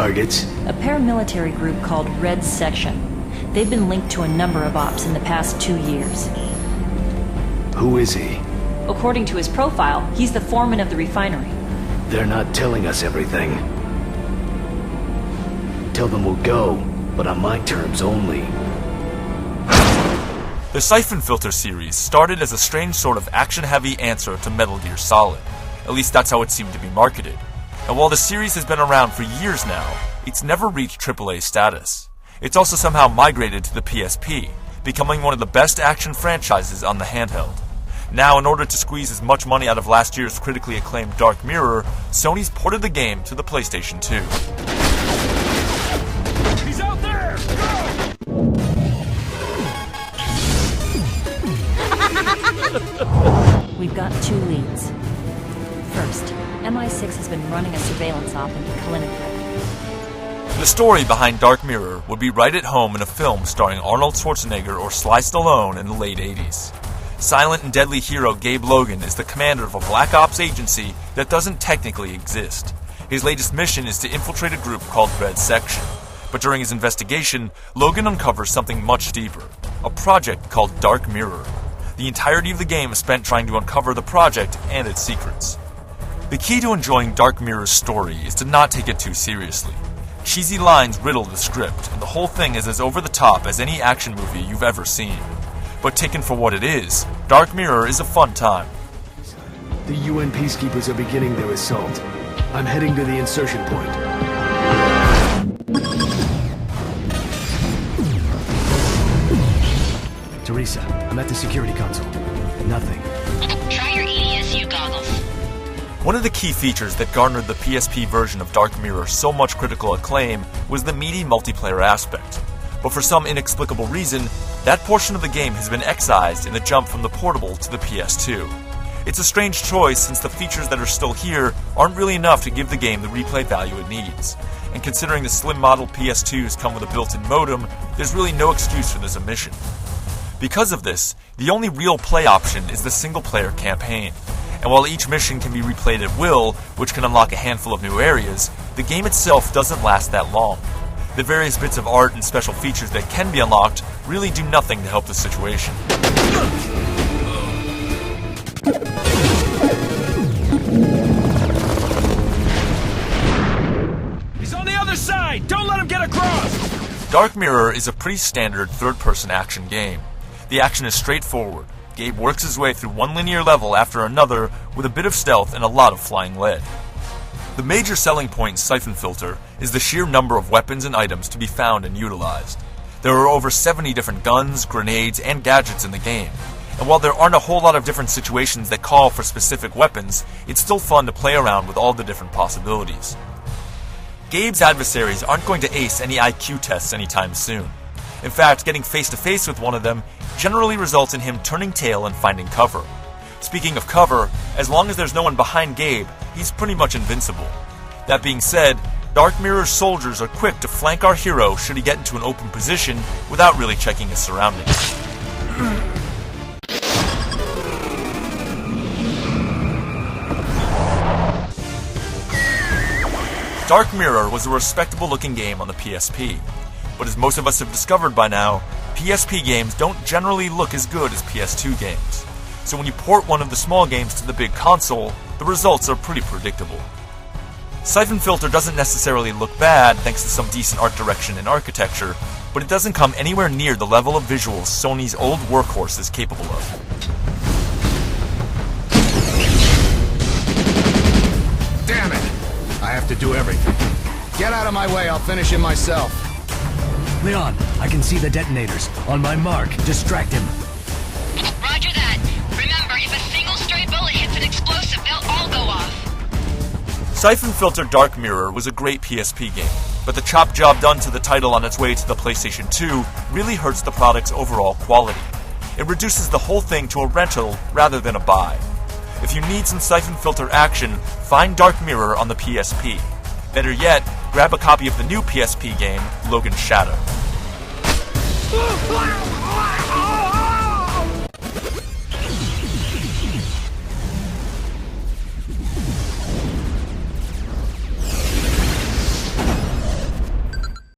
targets? A paramilitary group called Red Section. They've been linked to a number of ops in the past 2 years. Who is he? According to his profile, he's the foreman of the refinery. They're not telling us everything. Tell them we'll go, but on my terms only. The Syphon Filter series started as a strange sort of action-heavy answer to Metal Gear Solid. At least that's how it seemed to be marketed. And while the series has been around for years now, it's never reached AAA status. It's also somehow migrated to the PSP, becoming one of the best action franchises on the handheld. Now, in order to squeeze as much money out of last year's critically acclaimed Dark Mirror, Sony's ported the game to the PlayStation 2. He's out there! Go! We've got 2 leads. First, MI6 has been running a surveillance op in Kaliningrad. The story behind Dark Mirror would be right at home in a film starring Arnold Schwarzenegger or Sly Stallone in the late 80s. Silent and deadly hero Gabe Logan is the commander of a black ops agency that doesn't technically exist. His latest mission is to infiltrate a group called Red Section. But during his investigation, Logan uncovers something much deeper, a project called Dark Mirror. The entirety of the game is spent trying to uncover the project and its secrets. The key to enjoying Dark Mirror's story is to not take it too seriously. Cheesy lines riddle the script, and the whole thing is as over-the-top as any action movie you've ever seen. But taken for what it is, Dark Mirror is a fun time. The UN peacekeepers are beginning their assault. I'm heading to the insertion point. Teresa, I'm at the security console. Nothing. Try your EDSU goggles. One of the key features that garnered the PSP version of Dark Mirror so much critical acclaim was the meaty multiplayer aspect. But for some inexplicable reason, that portion of the game has been excised in the jump from the portable to the PS2. It's a strange choice since the features that are still here aren't really enough to give the game the replay value it needs. And considering the slim model PS2s come with a built-in modem, there's really no excuse for this omission. Because of this, the only real play option is the single-player campaign. And while each mission can be replayed at will, which can unlock a handful of new areas, the game itself doesn't last that long. The various bits of art and special features that can be unlocked really do nothing to help the situation. He's on the other side! Don't let him get across! Dark Mirror is a pretty standard third-person action game. The action is straightforward. Gabe works his way through one linear level after another with a bit of stealth and a lot of flying lead. The major selling point in Syphon Filter is the sheer number of weapons and items to be found and utilized. There are over 70 different guns, grenades, and gadgets in the game. And while there aren't a whole lot of different situations that call for specific weapons, it's still fun to play around with all the different possibilities. Gabe's adversaries aren't going to ace any IQ tests anytime soon. In fact, getting face-to-face with one of them generally results in him turning tail and finding cover. Speaking of cover, as long as there's no one behind Gabe, he's pretty much invincible. That being said, Dark Mirror's soldiers are quick to flank our hero should he get into an open position without really checking his surroundings. Dark Mirror was a respectable-looking game on the PSP. But as most of us have discovered by now, PSP games don't generally look as good as PS2 games. So when you port one of the small games to the big console, the results are pretty predictable. Syphon Filter doesn't necessarily look bad thanks to some decent art direction and architecture, but it doesn't come anywhere near the level of visuals Sony's old workhorse is capable of. Damn it! I have to do everything. Get out of my way, I'll finish him myself. Leon, I can see the detonators. On my mark, distract him. Roger that. Remember, if a single stray bullet hits an explosive, they'll all go off. Syphon Filter Dark Mirror was a great PSP game, but the chop job done to the title on its way to the PlayStation 2 really hurts the product's overall quality. It reduces the whole thing to a rental rather than a buy. If you need some Syphon Filter action, find Dark Mirror on the PSP. Better yet, grab a copy of the new PSP game, Logan's Shadow.